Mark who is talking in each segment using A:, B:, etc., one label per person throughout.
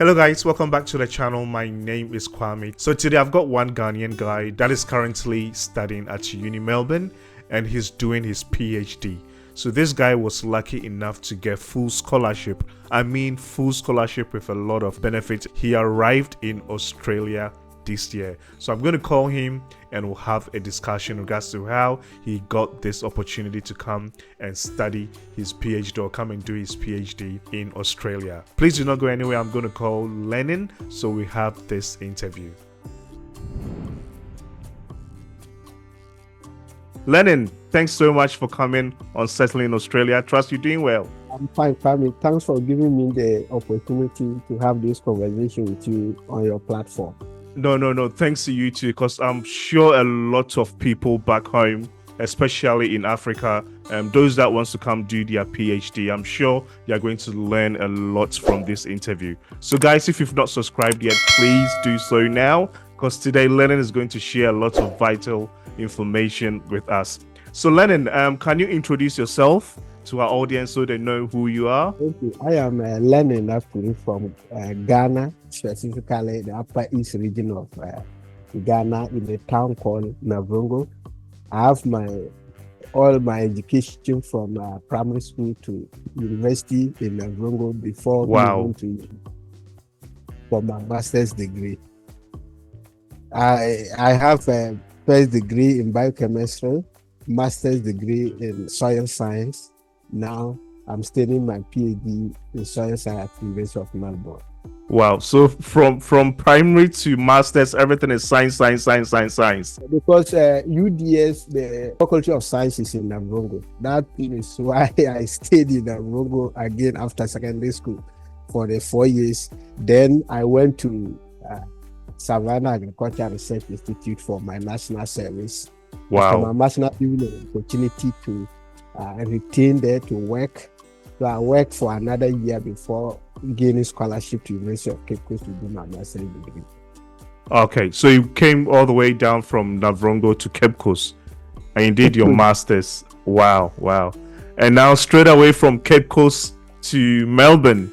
A: Hello guys, welcome back to the channel. My name is Kwame. So today I've got one Ghanaian guy that is currently studying at Uni Melbourne and he's doing his PhD. So this guy was lucky enough to get full scholarship. I mean full scholarship with a lot of benefits. He arrived in Australia this year. So I'm going to call him and we'll have a discussion in regards to how he got this opportunity to come and study his PhD or come and do his PhD in Australia. Please do not go anywhere. I'm going to call Lennon so we have this interview. Lennon, thanks so much for coming on Settling in Australia. I trust you're doing well.
B: I'm fine, Kwame. Thanks for giving me the opportunity to have this conversation with you on your platform.
A: No. Thanks to you too, because I'm sure a lot of people back home, especially in Africa, those that wants to come do their PhD, I'm sure you're going to learn a lot from this interview. So guys, if you've not subscribed yet, please do so now, because today Lennon is going to share a lot of vital information with us. So Lennon, can you introduce yourself to our audience so they know who you are?
B: Okay, I am Lennon actually from Ghana, specifically the Upper East region of Ghana, in a town called Navrongo. I have all my education from primary school to university in Navrongo before moving for my master's degree. I have a first degree in biochemistry, master's degree in soil science. Now I'm studying my PhD in soil science at the University of Melbourne.
A: Wow. So from primary to masters, everything is science. Because
B: UDS, the Faculty of Science, is in Navrongo. That is why I stayed in Navrongo again after secondary school for the 4 years. Then I went to Savannah Agricultural Research Institute for my national service.
A: Wow.
B: After my national, given the opportunity to retain there to work. So I worked for another year before gaining scholarship to University of Cape Coast to do my master's degree.
A: Okay, so you came all the way down from Navrongo to Cape Coast and you did your master's. Wow. And now straight away from Cape Coast to Melbourne.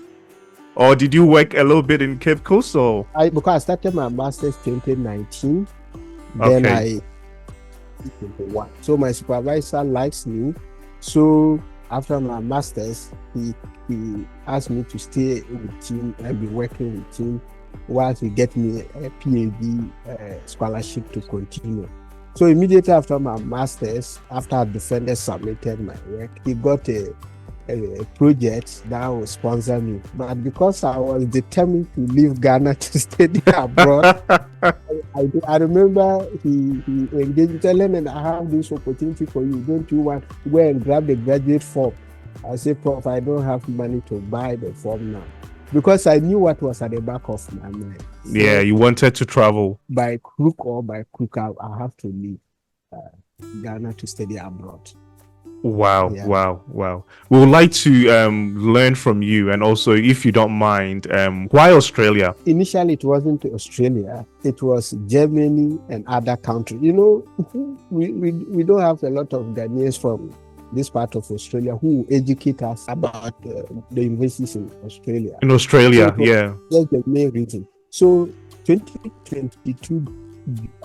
A: Or did you work a little bit in Cape Coast?
B: Because I started my master's 2019, then
A: okay.
B: 2021. So my supervisor likes me. So after my master's, he asked me to stay with him and be working with him while he get me a PhD scholarship to continue. So immediately after my master's, after the defender submitted my work, he got a project that would sponsor me. But because I was determined to leave Ghana to study abroad, I remember he engaged me, telling me, I have this opportunity for you. Don't you want to go and grab the graduate form? I said, Prof, I don't have money to buy the form now. Because I knew what was at the back of my mind. So
A: yeah, you wanted to travel.
B: By crook or by crook, I have to leave Ghana to study abroad.
A: Wow. We would like to learn from you, and also, if you don't mind, why Australia?
B: Initially, it wasn't Australia. It was Germany and other countries. You know, we don't have a lot of Ghanaians from this part of Australia who educate us about the universities in Australia.
A: In Australia, yeah.
B: That's the main reason. So 2022,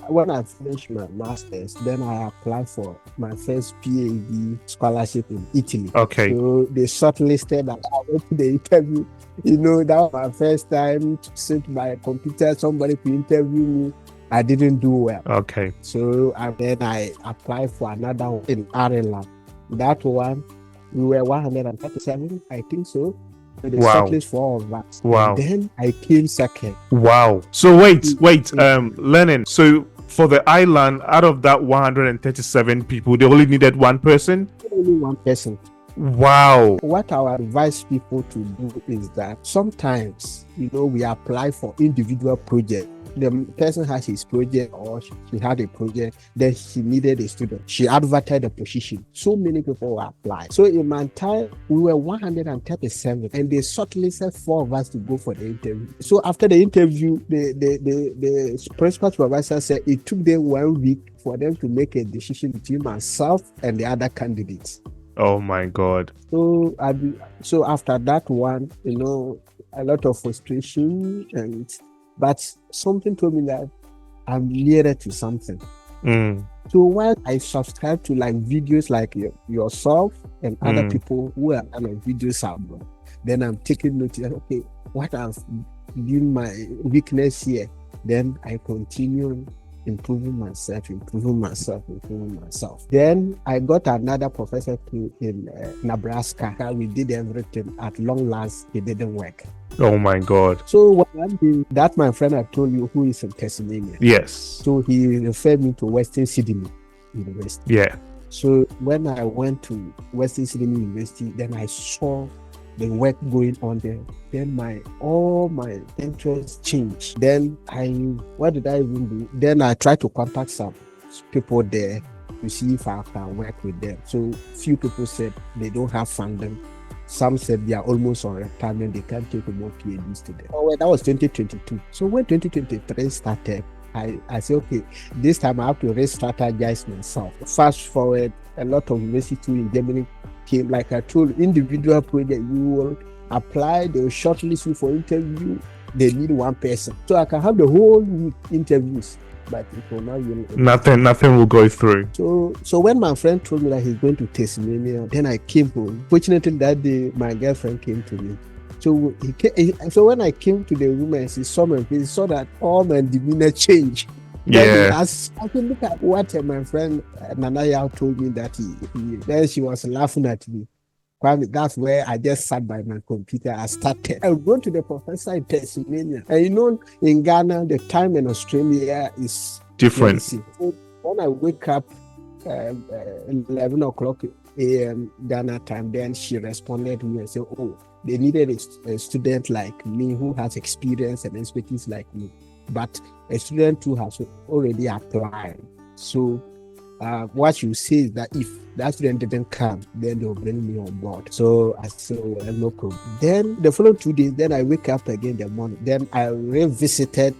B: when I finished my master's, then I applied for my first PhD scholarship in Italy.
A: Okay.
B: So they shortlisted, and I went to the interview. You know, that was my first time to sit by a computer, somebody to interview me. I didn't do well.
A: Okay.
B: So then I applied for another one in Ireland. That one, we were 137, I think so. So they shortlisted for all of us.
A: Wow.
B: And then I came second.
A: Wow. So wait, Lennon. So for the island, out of that 137 people, they only needed one person?
B: Only one person.
A: Wow.
B: What I would advise people to do is that sometimes, you know, we apply for individual projects. The person has his project or she had a project, then she needed a student. She advertised the position. So many people applied. So in my time, we were 137 and they shortlisted 4 of us to go for the interview. So after the interview, the principal supervisor said it took them 1 week for them to make a decision between myself and the other candidates.
A: Oh my God.
B: So after that one, you know, a lot of frustration, but something told me that I'm nearer to something. So while I subscribe to like videos like yourself and other people who are kind of videos out, then I'm taking notice that, okay, what I've been my weakness here, then I continue improving myself. Then I got another professor in Nebraska. We did everything. At long last, it didn't work.
A: Oh my God.
B: So one day, that my friend I told you who is in Tasmania.
A: Yes.
B: So he referred me to Western Sydney University.
A: Yeah.
B: So when I went to Western Sydney University, then I saw the work going on there. Then all my interests changed. Then what did I even do? Then I tried to contact some people there to see if I can work with them. So few people said they don't have funding. Some said they are almost on retirement. They can't take more PhD students. Oh, well, that was 2022. So when 2023 started, I said, okay, this time I have to re-strategize myself. Fast forward, a lot of universities in Germany came. Like I told, individual project, you will apply, they will shortlist you for interview. They need one person. So I can have the whole week interviews, but it will not really.
A: Nothing will go through.
B: So when my friend told me that he's going to Tasmania, then I came home. Fortunately, that day, my girlfriend came to me. So so when I came to the room and she saw my face, he saw that all my demeanor changed.
A: Yeah.
B: I can look at what my friend Nanaya told me that then she was laughing at me. That's where I just sat by my computer. I started. I would go to the professor in Tasmania. And in Ghana, the time in Australia is
A: different.
B: So when I wake up 11 o'clock a.m. Ghana time, then she responded to me and said, oh, they needed a student like me who has experience and expertise like me, but a student who has already applied. So what you say is that if that student didn't come, then they'll bring me on board. So I said, well, no problem. Then the following 2 days, then I wake up again in the morning. Then I revisited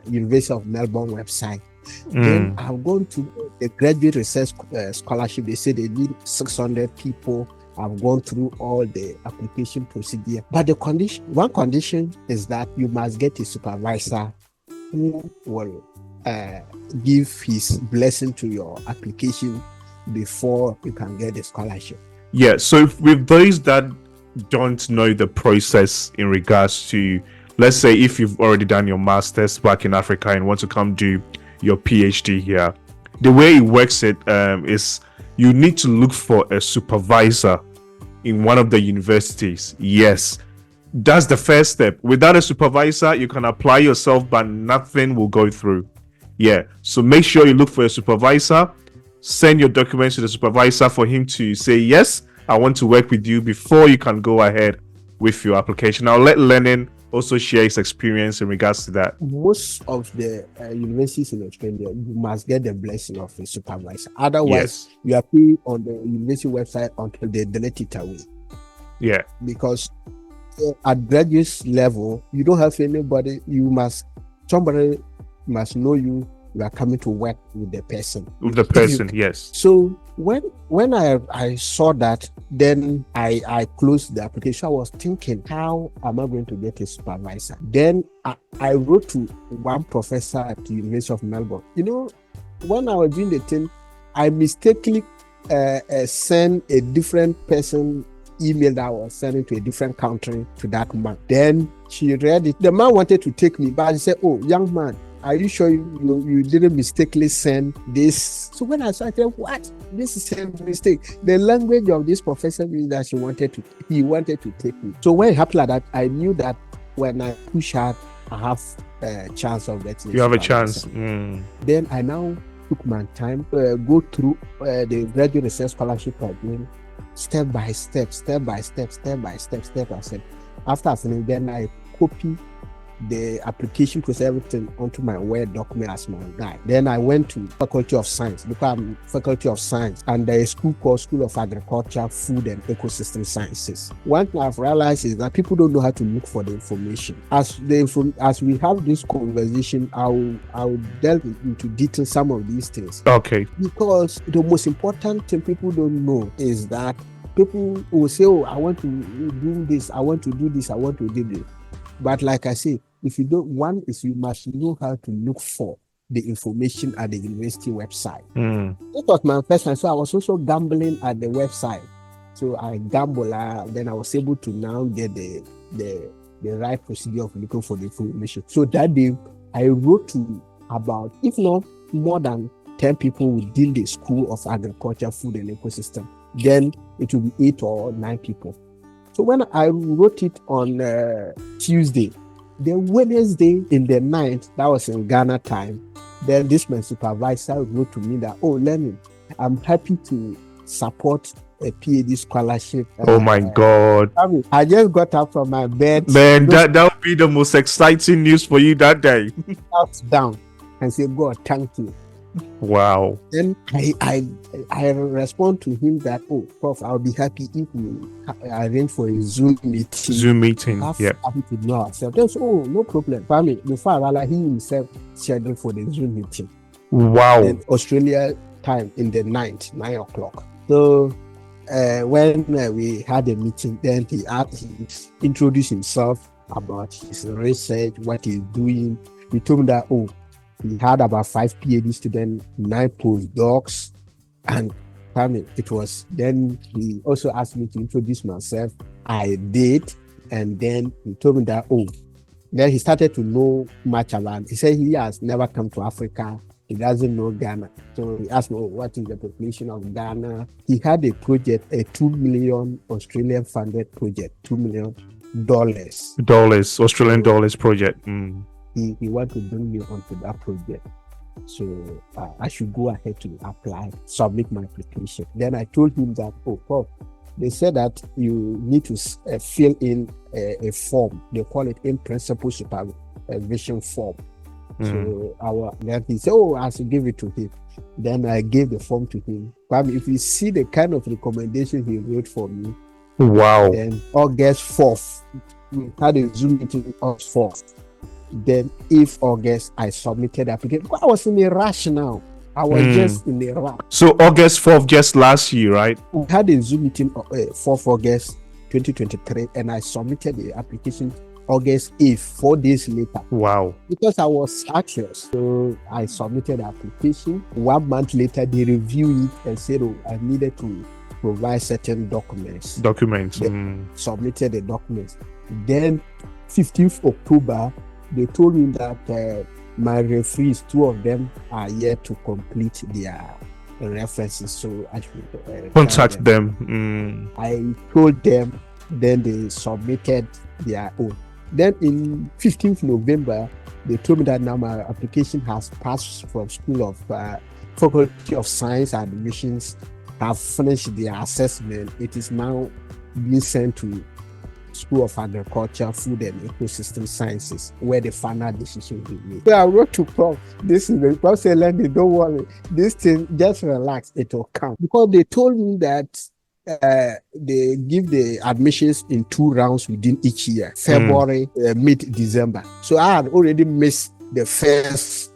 B: University of Melbourne website. Then I've gone to the graduate research scholarship. They say they need 600 people. I've gone through all the application procedure. But one condition is that you must get a supervisor who will give his blessing to your application before you can get the scholarship.
A: Yeah, so with those that don't know the process in regards to, let's say if you've already done your master's back in Africa and want to come do your PhD here, the way it works is you need to look for a supervisor in one of the universities. Yes, that's the first step. Without a supervisor, you can apply yourself, but nothing will go through. Yeah, so make sure you look for a supervisor. Send your documents to the supervisor for him to say, yes, I want to work with you, before you can go ahead with your application. I'll let Lennon also share his experience in regards to that.
B: Most of the universities in Australia, you must get the blessing of a supervisor. Otherwise, you are paid on the university website until they delete it away.
A: Yeah.
B: Because at graduate level, you don't have anybody. Somebody must know you are coming to work with the person.
A: Yes.
B: So when I saw that, then I closed the application. I was thinking, how am I going to get a supervisor? Then I wrote to one professor at the University of Melbourne. When I was doing the thing, I mistakenly sent a different person email that I was sending to a different country to that man. Then she read it. The man wanted to take me, but he said, oh, young man, are you sure you didn't mistakenly send this? So when I saw it, I said, what? This is a mistake. The language of this professor means that he wanted to take me. So when it happened like that, I knew that when I push hard, I have a chance of getting.
A: You have a chance.
B: Then I now took my time, go through the graduate research scholarship again, step by step. After I finished, then I copy the application process, everything onto my Word document as my guide. Then I went to Faculty of Science, because I'm Faculty of Science, and there is School of Agriculture, Food and Ecosystem Sciences. One thing I've realized is that people don't know how to look for the information. As we have this conversation, I'll delve into detail some of these things.
A: Okay.
B: Because the most important thing people don't know is that people will say, oh, I want to do this, I want to do this, I want to do this. But like I say, if you don't, one is you must know how to look for the information at the university website. It was my first time, so I was also gambling at the website. So I gambled, then I was able to now get the right procedure of looking for the information. So that day, I wrote to about, if not more than 10 people within the School of Agriculture, Food and Ecosystem. Then it will be 8 or 9 people. So when I wrote it on Tuesday, the Wednesday in the night, that was in Ghana time, then this my supervisor wrote to me that, oh, Lennon, I'm happy to support a PhD scholarship.
A: Oh my God.
B: I just got up from my bed.
A: Man, that would be the most exciting news for you that day.
B: Down and say, God, thank you.
A: Wow.
B: Then I respond to him that, oh, Prof, I'll be happy if you arrange for a Zoom meeting.
A: Yeah.
B: Happy to know ourselves. Then, so, oh, no problem. Family, before he himself scheduled for the Zoom meeting.
A: Wow.
B: Then Australia time in the night, 9 o'clock. So when we had a meeting, then he introduced himself about his research, what he's doing. He told me that, oh, he had about 5 PhD students, 9 postdocs, and it was. Then he also asked me to introduce myself. I did, and then he told me that, oh, then he started to know much about. He said he has never come to Africa. He doesn't know Ghana. So he asked me, oh, what is the population of Ghana? He had a project, a 2 million Australian funded project, $2 million.
A: Australian dollars project.
B: He wanted to bring me onto that project. So I should go ahead to apply, submit my application. Then I told him that, oh, Prof, they said that you need to fill in a form. They call it in principle supervision form. So then he said, oh, I should give it to him. Then I gave the form to him. But if you see the kind of recommendation he wrote for me,
A: wow.
B: Then August 4th, we had a Zoom meeting August 4th. Then if August, I submitted the application. I was in a rush now. I was just in a rush.
A: So August 4th, just last year, right?
B: We had a Zoom meeting 4th August 2023, and I submitted the application August 8th, 4 days later.
A: Wow.
B: Because I was anxious. So I submitted the application. 1 month later, they reviewed it and said, oh, I needed to provide certain documents. Submitted the documents. Then 15th October, they told me that my referees, 2 of them are yet to complete their references. So I should
A: contact them.
B: I told them, then they submitted their own. Then in 15th November, they told me that now my application has passed from School of Faculty of Science and Admissions, have finished their assessment. It is now being sent to School of Agriculture, Food and Ecosystem Sciences, where the final decision will be made. So I wrote to Prof. This is the Prof said, Lenny, don't worry. This thing, just relax, it will come. Because they told me that they give the admissions in 2 rounds within each year, February, mid-December. So I had already missed the first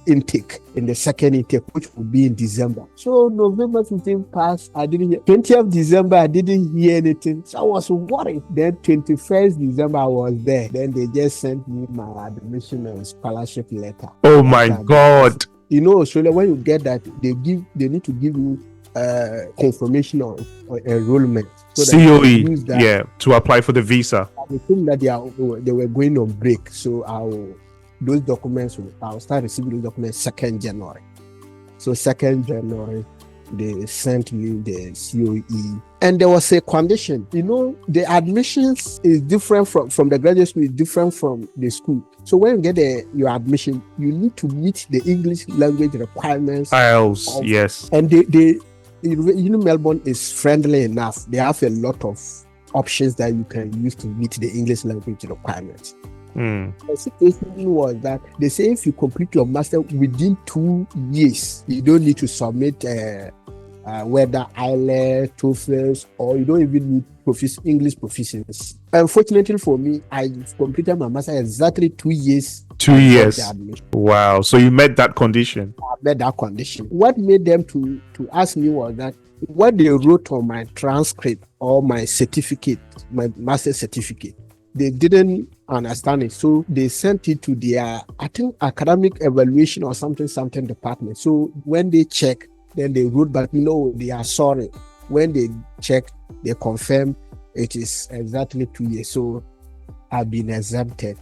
B: intake, in the second intake, which would be in December. So November 15th passed, I didn't hear. 20th December, I didn't hear anything. So I was worried. Then 21st December, I was there. Then they just sent me my admission and scholarship letter.
A: Oh my God.
B: You know, Australia, when you get that, they need to give you confirmation of enrollment. So
A: COE, to apply for the visa.
B: I think that they were going on break. So I'll start receiving those documents 2nd January. So 2nd January, they sent me the COE. And there was a condition. You know, the admissions is different from the graduate school, is different from the school. So when you get your admission, you need to meet the English language requirements.
A: IELTS, yes.
B: And Melbourne is friendly enough. They have a lot of options that you can use to meet the English language requirements. The situation was that they say if you complete your master within 2 years, you don't need to submit whether IELTS, TOEFL, or you don't even need English proficiency. Unfortunately for me, I completed my master exactly 2 years.
A: 2 years. Wow. So you met that condition.
B: I met that condition. What made them to ask me was that what they wrote on my transcript or my certificate, my master's certificate, they didn't understand it. So they sent it to their, I think, academic evaluation or something department. So when they check, then they wrote back, no, they are sorry. When they check, they confirm it is exactly 2 years. So I've been exempted.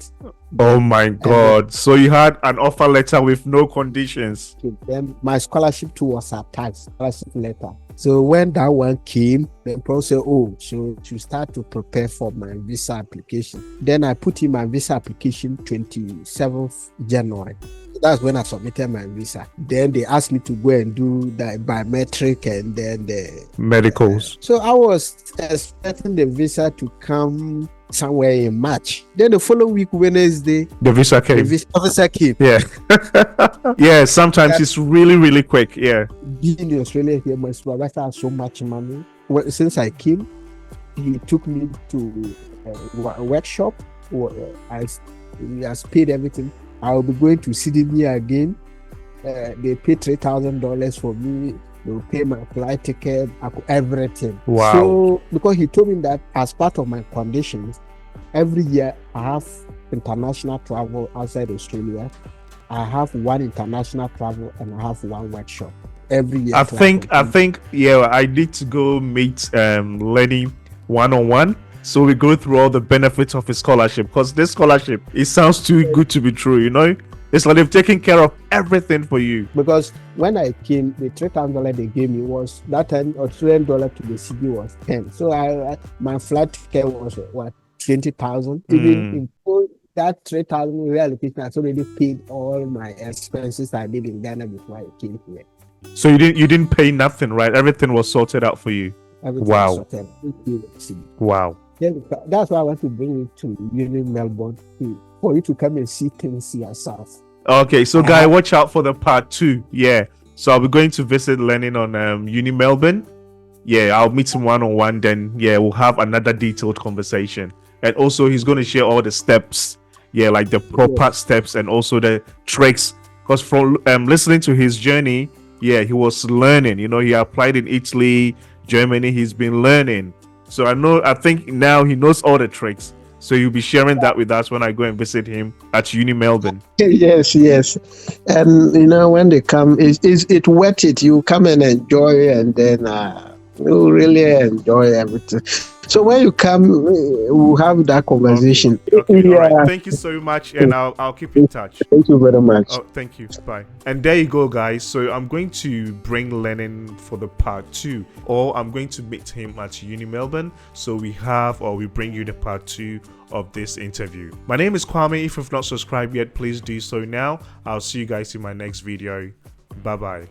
A: Oh my God. So you had an offer letter with no conditions.
B: Then my scholarship too was attached, scholarship letter. So when that one came, the person said, oh, so to start to prepare for my visa application. Then I put in my visa application 27th January. That's when I submitted my visa. Then they asked me to go and do the biometric and then the
A: medicals.
B: So I was expecting the visa to come somewhere in March. Then the following week, Wednesday,
A: the visa came.
B: The visa officer came.
A: Yeah. Yeah, sometimes it's really, really quick. Yeah.
B: Being in Australia here, my supervisor has so much money. Well, since I came, he took me to a workshop. He has paid everything. I'll be going to Sydney again. They paid $3,000 for me. They will pay my flight ticket, everything.
A: Wow.
B: So, because he told me that as part of my conditions, every year I have international travel outside Australia. I have one international travel and I have one workshop every year.
A: I think, yeah, I need to go meet Lenny one-on-one. So we go through all the benefits of his scholarship, because this scholarship, it sounds too good to be true, you know? It's like they've taken care of everything for you.
B: Because when I came, the $3,000 they gave me was, that time Australian dollar to the city was 10. So my flight ticket was what, 20,000. Even in that 3,000 reallocation, I already paid all my expenses I did in Ghana before I came here.
A: So you didn't pay nothing, right? Everything was sorted out for you.
B: Everything
A: wow.
B: Was sorted.
A: Wow.
B: That's why I want to bring you to Melbourne for you to come and see things yourself.
A: Okay, so guy, watch out for the part 2. Yeah. So I'll be going to visit Lenin on Uni Melbourne. Yeah, I'll meet him one-on-one. Then yeah, we'll have another detailed conversation. And also he's going to share all the steps. Yeah, like the proper steps and also the tricks. Because from listening to his journey, yeah, he was learning. You know, he applied in Italy, Germany. He's been learning. So I think now he knows all the tricks. So you'll be sharing that with us when I go and visit him at Uni Melbourne.
B: Yes. And you know, when they come, it's worth it. You come and enjoy, and then you really enjoy everything. So when you come, we'll have that conversation.
A: Okay. Yeah. All right. Thank you so much, and I'll keep in touch.
B: Thank you very much.
A: Oh, thank you. Bye. And there you go, guys. So I'm going to bring Lennon for the part 2, or I'm going to meet him at Uni Melbourne. So we bring you the part 2 of this interview. My name is Kwame. If you've not subscribed yet, please do so now. I'll see you guys in my next video. Bye bye.